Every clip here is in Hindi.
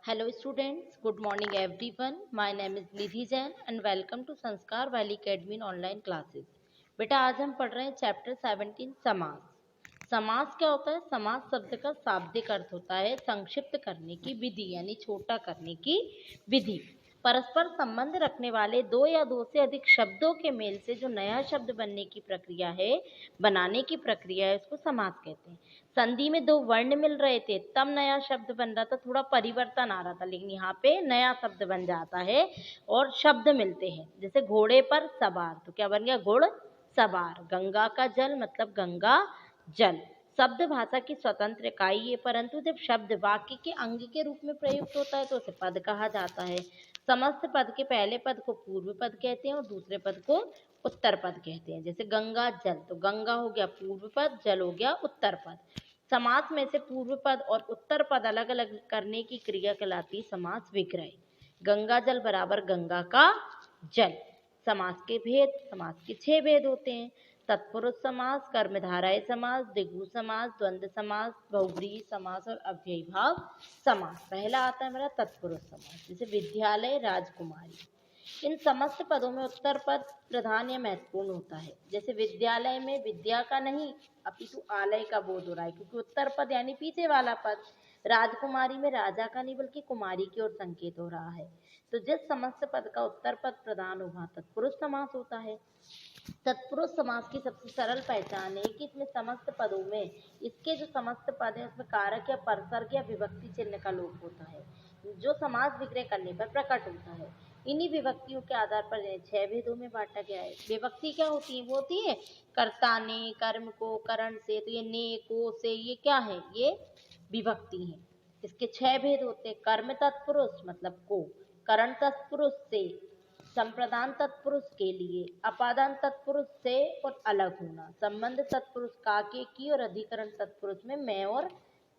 Hello students, good morning everyone. My name is Nidhi Jain and welcome to संस्कार वैली अकेडमी ऑनलाइन क्लासेस। बेटा आज हम पढ़ रहे हैं चैप्टर 17 समास। समास क्या होता है? समास शब्द का शाब्दिक अर्थ होता है संक्षिप्त करने की विधि यानी छोटा करने की विधि। परस्पर संबंध रखने वाले दो या दो से अधिक शब्दों के मेल से जो नया शब्द बनने की प्रक्रिया है, बनाने की प्रक्रिया है, उसको समास कहते हैं। संधि में दो वर्ण मिल रहे थे तब नया शब्द बन रहा था, थोड़ा परिवर्तन आ रहा था, लेकिन यहाँ पे नया शब्द बन जाता है और शब्द मिलते हैं। जैसे घोड़े पर सवार, तो क्या बन गया? घुड़ सवार। गंगा का जल मतलब गंगा जल। शब्द भाषा की स्वतंत्र इकाई है, परंतु जब शब्द वाक्य के अंग के रूप में प्रयुक्त होता है तो उसे पद कहा जाता है। समस्त पद के पहले पद को पूर्व पद कहते हैं और दूसरे पद को उत्तर पद कहते हैं। जैसे गंगा जल, तो गंगा हो गया पूर्व पद, जल हो गया उत्तर पद। समास में से पूर्व पद और उत्तर पद अलग अलग करने की क्रिया कहलाती समास विग्रह। गंगा जल बराबर गंगा का जल। समास के भेद, समास के 6 भेद होते हैं। तत्पुरुष समास, कर्मधारय समास, द्विगु समास, द्वंद्व समास, बहुव्रीहि समास और अव्ययीभाव समास। पहला आता है मेरा तत्पुरुष समास, जैसे विद्यालय, राजकुमारी। इन समस्त पदों में उत्तर पद प्रधान या महत्वपूर्ण होता है। जैसे विद्यालय में विद्या का नहीं अपितु आलय का बोध हो रहा है, क्योंकि उत्तर पद यानी पीछे वाला पद। राजकुमारी में राजा का नहीं बल्कि कुमारी की ओर संकेत हो रहा है। तो जिस समस्त पद का उत्तर पद प्रधान हो वहाँ तत्पुरुष समास होता है। तत्पुरुष समास की सबसे सरल पहचान है कि इसमें समस्त पदों में इसके जो समस्त पद है उसमें कारक या परसर्ग या विभक्ति चिन्ह का लोप होता है, जो समास विग्रह करने पर प्रकट होता है। इन्हीं विभक्तियों के आधार पर इन्हें 6 भेदों में बांटा गया है। विभक्ति क्या होती है? वो होती है कर्ता ने, कर्म को, करण से, तो ये ने, को से, ये क्या है? ये विभक्ति है। इसके 6 भेद होते हैं। कर्म तत्पुरुष मतलब को, करण तत्पुरुष से, संप्रदान तत्पुरुष के लिए, अपादान तत्पुरुष से और अलग होना, संबंध तत्पुरुष का, के, की और अधिकरण तत्पुरुष में मैं और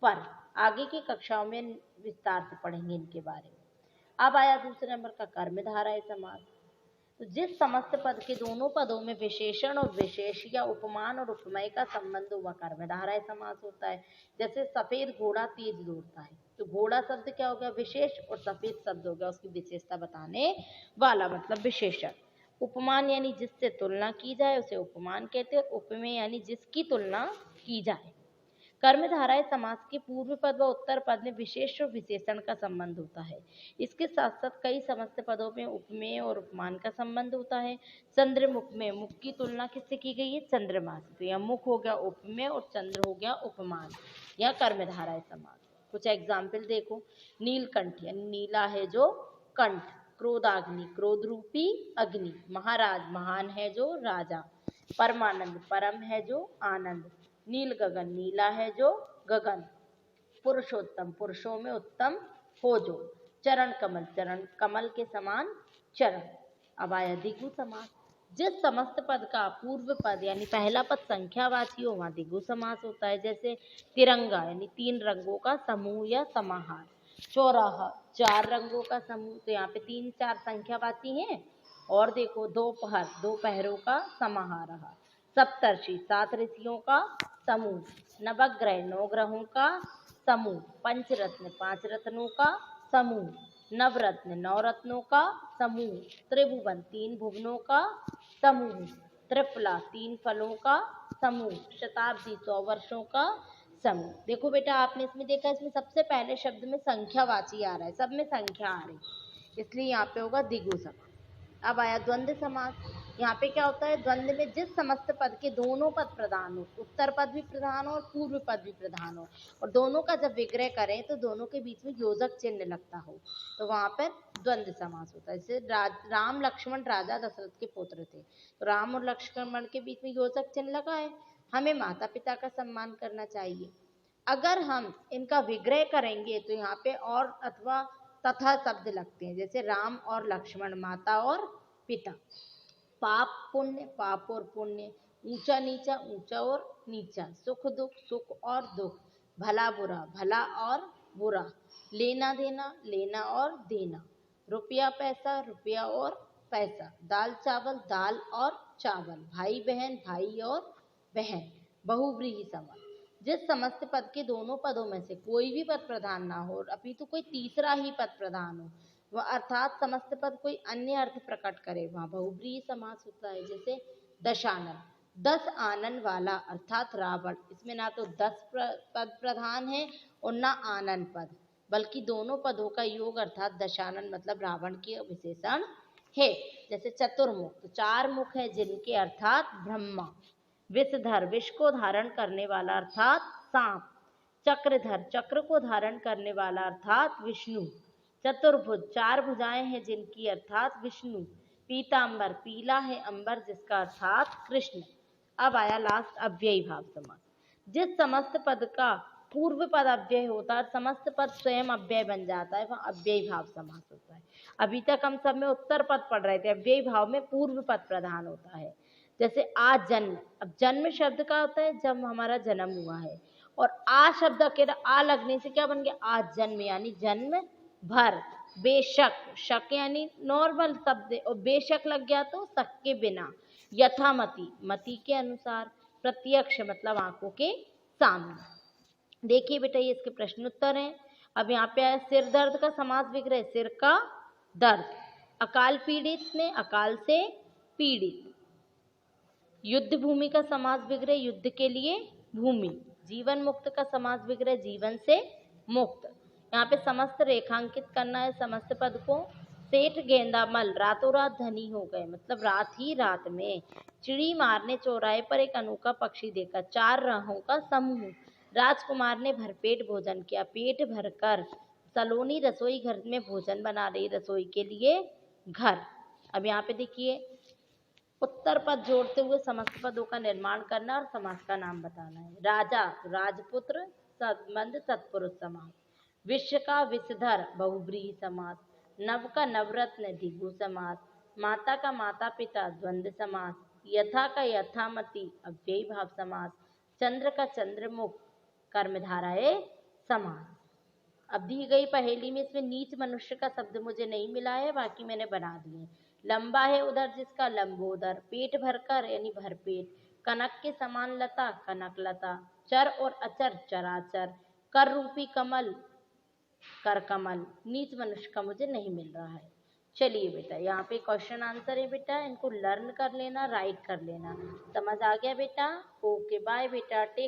पर। आगे की कक्षाओं में विस्तार से पढ़ेंगे इनके बारे में। अब आया दूसरे नंबर का कर्मधारय समास। तो जिस समस्त पद के दोनों पदों में विशेषण और विशेष या उपमान और उपमेय का संबंध वह कर्मधारय समास होता है। जैसे सफेद घोड़ा तेज दौड़ता है, तो घोड़ा शब्द क्या हो गया? विशेष, और सफेद शब्द हो गया उसकी विशेषता बताने वाला मतलब विशेषण। उपमान यानी जिससे तुलना की जाए उसे उपमान कहते हैं, और उपमेय यानी जिसकी तुलना की जाए। कर्मधारय समास के पूर्व पद व उत्तर पद में विशेष और विशेषण का संबंध होता है। इसके साथ साथ कई समस्त पदों में उपमेय और उपमान का संबंध होता है। चंद्रमुख में मुख की तुलना किससे की गई है? चंद्रमा से, तो यह मुख हो गया उपमेय और चंद्र हो गया उपमान, या कर्मधारय समास। कुछ एग्जाम्पल देखो। नीलकंठ यानी नीला है जो कंठ, क्रोधाग्नि क्रोध रूपी अग्नि, महाराज महान है जो राजा, परमानंद परम है जो आनंद, नील गगन नीला है जो गगन, पुरुषोत्तम पुरुषों में उत्तम हो जो, चरण कमल चरण कमल के समान चरण। अब आया द्विगु समास। जिस समस्त पद का पूर्व पद यानी पहला पद संख्यावाची हो वहाँ द्विगु समास होता है। जैसे तिरंगा यानी 3 रंगों का समूह या समाहार, चौराहा 4 रंगों का समूह, तो यहाँ पे 3 4 संख्यावाची हैं। और देखो दोपहर 2 पहरों का समाहार रहा। सप्तर्षि 7 ऋषियों का समूह, नवग्रह 9 ग्रहों का समूह, पंचरत्न 5 रत्नों का समूह, नवरत्न 9 रत्नों का समूह, त्रिभुवन 3 भुवनों का समूह, त्रिफला 3 फलों का समूह, शताब्दी 100 वर्षों का समूह। देखो बेटा आपने इसमें देखा, इसमें सबसे पहले शब्द में संख्यावाची आ रहा है, सब में संख्या आ रही, इसलिए यहाँ पे होगा द्विगु समास। अब आया द्वंद्व समास। यहाँ पे क्या होता है? द्वंद्व में जिस समस्त पद के दोनों पद प्रधान हो, उत्तर पद भी प्रधान हो और पूर्व पद भी प्रधान हो, और दोनों का जब विग्रह करें तो दोनों के बीच में योजक चिन्ह लगता हो, तो वहां पर द्वंद्व समास होता है। जैसे राम लक्ष्मण राजा दशरथ के पुत्र थे, तो राम और लक्ष्मण के बीच में योजक चिन्ह लगा है। हमें माता पिता का सम्मान करना चाहिए। अगर हम इनका विग्रह करेंगे तो यहाँ पे और अथवा तथा शब्द लगते हैं। जैसे राम और लक्ष्मण, माता और पिता। पाप पुण्य, पाप और पुण्य, ऊंचा नीचा, ऊंचा और नीचा, सुख दुख, सुख और दुख, भला बुरा, भला और बुरा, लेना देना, लेना और देना, रुपया पैसा, रुपया और पैसा, दाल चावल, दाल और चावल, भाई बहन, भाई और बहन, बहुव्रीहि समास। जिस समस्त पद के दोनों पदों में से कोई भी पद प्रधान ना हो और अपितु कोई तीसरा ही पद प्रधान हो, वह अर्थात समस्त पद कोई अन्य अर्थ प्रकट करे, वहां बहुब्रीहि समास होता है। जैसे दशानन, 10 आनन वाला अर्थात रावण, इसमें ना तो 10 पद प्रधान है और ना आनन पद, बल्कि दोनों पदों का योग अर्थात दशानन मतलब रावण के विशेषण है। जैसे चतुर्मुख, तो 4 मुख है जिनके अर्थात ब्रह्मा। विषधर, विष को धारण करने वाला अर्थात सांप। चक्रधर, चक्र को धारण करने वाला अर्थात विष्णु। चतुर्भुज, 4 भुजाएं हैं जिनकी अर्थात विष्णु। पीतांबर, पीला है अंबर जिसका अर्थात कृष्ण। अब आया लास्ट अव्ययी भाव समास। जिस समस्त पद का पूर्व पद अव्यय होता है, समस्त पद स्वयं अव्यय बन जाता है, वह अव्ययी भाव समास होता है। अभी तक हम सब में उत्तर पद पढ़ रहे थे, अव्ययी भाव में पूर्व पद प्रधान होता है। जैसे आज जन्म, अब जन्म शब्द का होता है जब हमारा जन्म हुआ है, और आ शब्द अकेला आ लगने से क्या बन गया, आज जन्म यानी जन्म भर। बेशक, शक यानी नॉर्मल शब्द, और बेशक लग गया तो शक के बिना। यथामति, मति के अनुसार। प्रत्यक्ष मतलब आंखों के सामने। देखिए बेटा, ये इसके प्रश्न उत्तर हैं। अब यहाँ पे आया सिर दर्द का समास विग्रह, सिर का दर्द। अकाल पीड़ित में अकाल से पीड़ित। युद्ध भूमि का समास विग्रह, युद्ध के लिए भूमि। जीवन मुक्त का समास विग्रह, जीवन से मुक्त। यहाँ पे समस्त रेखांकित करना है समस्त पद को। सेठ गेंदामल रातों रात धनी हो गए, मतलब रात ही रात में। चिड़ी मारने चौराहे पर एक अनोखा पक्षी देखा, 4 राहों का समूह। राजकुमार ने भरपेट भोजन किया, पेट भरकर। सलोनी रसोई घर में भोजन बना रही, रसोई के लिए घर। अब यहाँ पे देखिए, उत्तर पद जोड़ते हुए समस्त पदों का निर्माण करना और समास का नाम बताना है। राजा, राजपुत्र, संबंध तत्पुरुष समास। विश्व का विषधर बहुब्रीहि समास। नव का नवरत्न द्विगु समास। माता का माता पिता द्वंद्व समास। यथा का यथामति अव्ययी भाव समास। चंद्र का चंद्रमुख कर्मधारय समास। अब दी गई पहेली में इसमें नीच मनुष्य का शब्द मुझे नहीं मिला है, बाकी मैंने बना दिए। लंबा है उधर जिसका लंबोदर। पेट भरकर यानी भरपेट। कनक के समान लता, कनक लता। चर और अचर, चराचर। कर रूपी कमल, कर कमल। नीच मनुष्य का मुझे नहीं मिल रहा है। चलिए बेटा, यहाँ पे क्वेश्चन आंसर है बेटा, इनको लर्न कर लेना, राइट कर लेना। समझ आ गया बेटा? ओके बाय बेटा, टेक